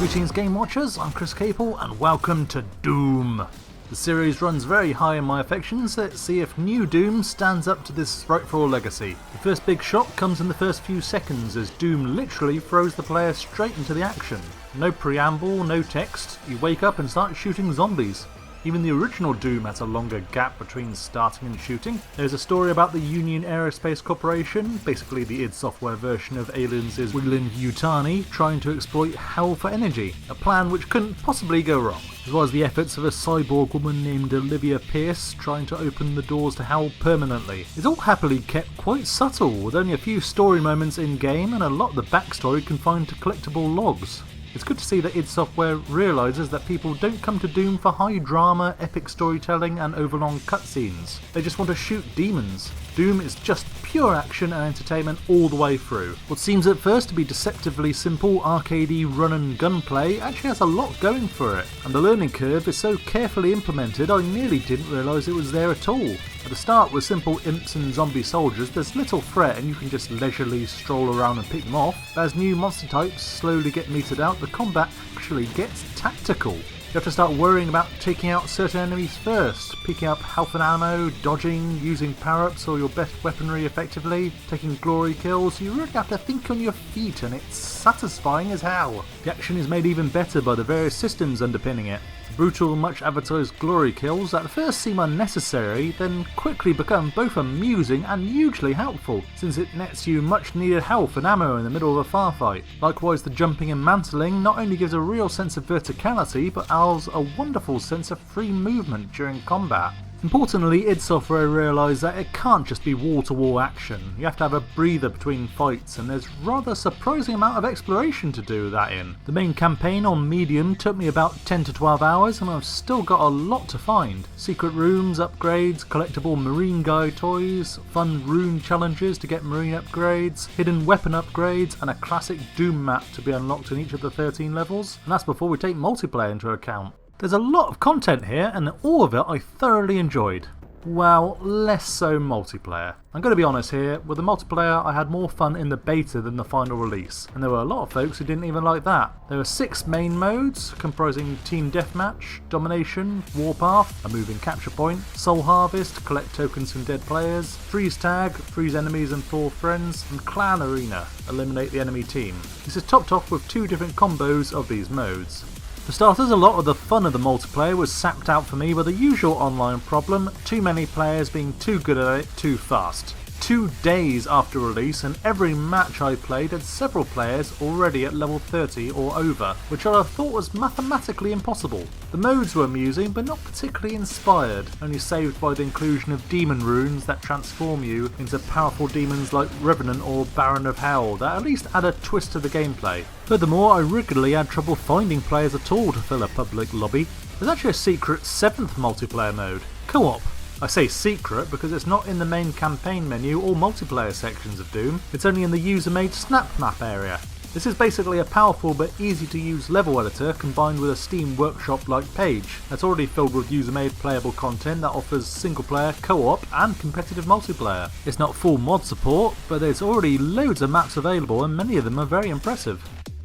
Greetings Game Watchers, I'm Chris Capel and welcome to Doom. The series runs very high in my affections. Let's see if new Doom stands up to this rightful legacy. The first big shock comes in the first few seconds as Doom literally throws the player straight into the action. No preamble, no text, you wake up and start shooting zombies. Even the original Doom has a longer gap between starting and shooting. There's a story about the Union Aerospace Corporation, basically the id Software version of Aliens' Weyland-Yutani, trying to exploit hell for energy, a plan which couldn't possibly go wrong, as well as the efforts of a cyborg woman named Olivia Pierce trying to open the doors to hell permanently. It's all happily kept quite subtle, with only a few story moments in-game and a lot of the backstory confined to collectible logs. It's good to see that id Software realises that people don't come to Doom for high drama, epic storytelling and overlong cutscenes. They just want to shoot demons. Doom is just pure action and entertainment all the way through. What seems at first to be deceptively simple arcadey run and gunplay actually has a lot going for it, and the learning curve is so carefully implemented I nearly didn't realise it was there at all. At the start with simple imps and zombie soldiers there's little threat and you can just leisurely stroll around and pick them off, but as new monster types slowly get meted out the combat actually gets tactical. You have to start worrying about taking out certain enemies first, picking up health and ammo, dodging, using power-ups or your best weaponry effectively, taking glory kills. You really have to think on your feet and it's satisfying as hell. The action is made even better by the various systems underpinning it. Brutal, much advertised glory kills that at first seem unnecessary, then quickly become both amusing and hugely helpful, since it nets you much needed health and ammo in the middle of a firefight. Likewise, the jumping and mantling not only gives a real sense of verticality, but allows a wonderful sense of free movement during combat. Importantly, id Software realised that it can't just be wall-to-wall action. You have to have a breather between fights, and there's rather a surprising amount of exploration to do that in. The main campaign on Medium took me about 10 to 12 hours and I've still got a lot to find. Secret rooms, upgrades, collectible marine guy toys, fun rune challenges to get marine upgrades, hidden weapon upgrades and a classic Doom map to be unlocked in each of the 13 levels, and that's before we take multiplayer into account. There's a lot of content here and all of it I thoroughly enjoyed. Well, less so multiplayer. I'm going to be honest here, with the multiplayer I had more fun in the beta than the final release, and there were a lot of folks who didn't even like that. There were 6 main modes, comprising Team Deathmatch, Domination, Warpath, a moving capture point, Soul Harvest, collect tokens from dead players, Freeze Tag, freeze enemies and thaw friends, and Clan Arena, eliminate the enemy team. This is topped off with 2 different combos of these modes. For starters, a lot of the fun of the multiplayer was sapped out for me by the usual online problem, too many players being too good at it too fast. 2 days after release and every match I played had several players already at level 30 or over, which I thought was mathematically impossible. The modes were amusing but not particularly inspired, only saved by the inclusion of demon runes that transform you into powerful demons like Revenant or Baron of Hell that at least add a twist to the gameplay. Furthermore, I regularly had trouble finding players at all to fill a public lobby. There's actually a secret 7th multiplayer mode, Co-op. I say secret because it's not in the main campaign menu or multiplayer sections of Doom, it's only in the user-made snap map area. This is basically a powerful but easy to use level editor combined with a Steam Workshop-like page that's already filled with user-made playable content that offers single-player, co-op and competitive multiplayer. It's not full mod support, but there's already loads of maps available and many of them are very impressive.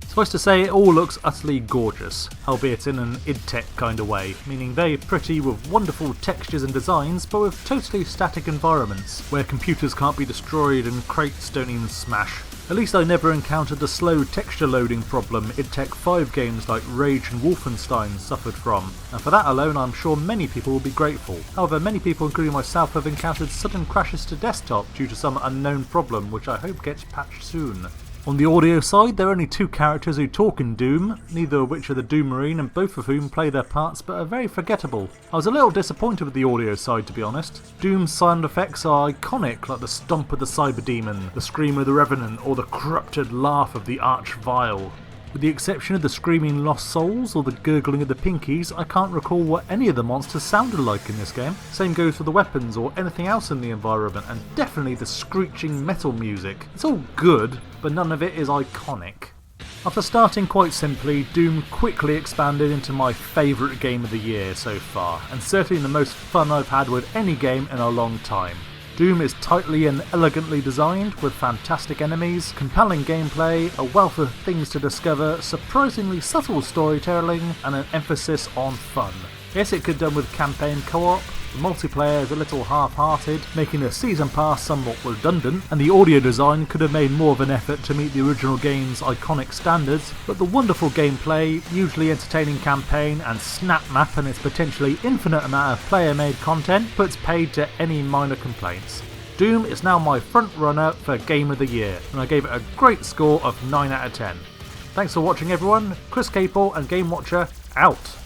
Suffice to say, it all looks utterly gorgeous, albeit in an id Tech kind of way, meaning very pretty with wonderful textures and designs, but with totally static environments, where computers can't be destroyed and crates don't even smash. At least I never encountered the slow texture loading problem id Tech 5 games like Rage and Wolfenstein suffered from, and for that alone I'm sure many people will be grateful. However, many people including myself have encountered sudden crashes to desktop due to some unknown problem which I hope gets patched soon. On the audio side, there are only 2 characters who talk in Doom, neither of which are the Doom Marine and both of whom play their parts but are very forgettable. I was a little disappointed with the audio side to be honest. Doom's sound effects are iconic, like the stomp of the Cyber Demon, the scream of the Revenant or the corrupted laugh of the Arch Vile. With the exception of the screaming lost souls or the gurgling of the pinkies, I can't recall what any of the monsters sounded like in this game. Same goes for the weapons or anything else in the environment, and definitely the screeching metal music. It's all good, but none of it is iconic. After starting quite simply, Doom quickly expanded into my favourite game of the year so far, and certainly the most fun I've had with any game in a long time. Doom is tightly and elegantly designed, with fantastic enemies, compelling gameplay, a wealth of things to discover, surprisingly subtle storytelling, and an emphasis on fun. Yes, it could done with campaign co-op. The multiplayer is a little half-hearted, making the season pass somewhat redundant, and the audio design could have made more of an effort to meet the original game's iconic standards, but the wonderful gameplay, hugely entertaining campaign, and snap map and its potentially infinite amount of player-made content puts paid to any minor complaints. Doom is now my front runner for Game of the Year, and I gave it a great score of 9 out of 10. Thanks for watching everyone, Chris Capel and GameWatcher, out!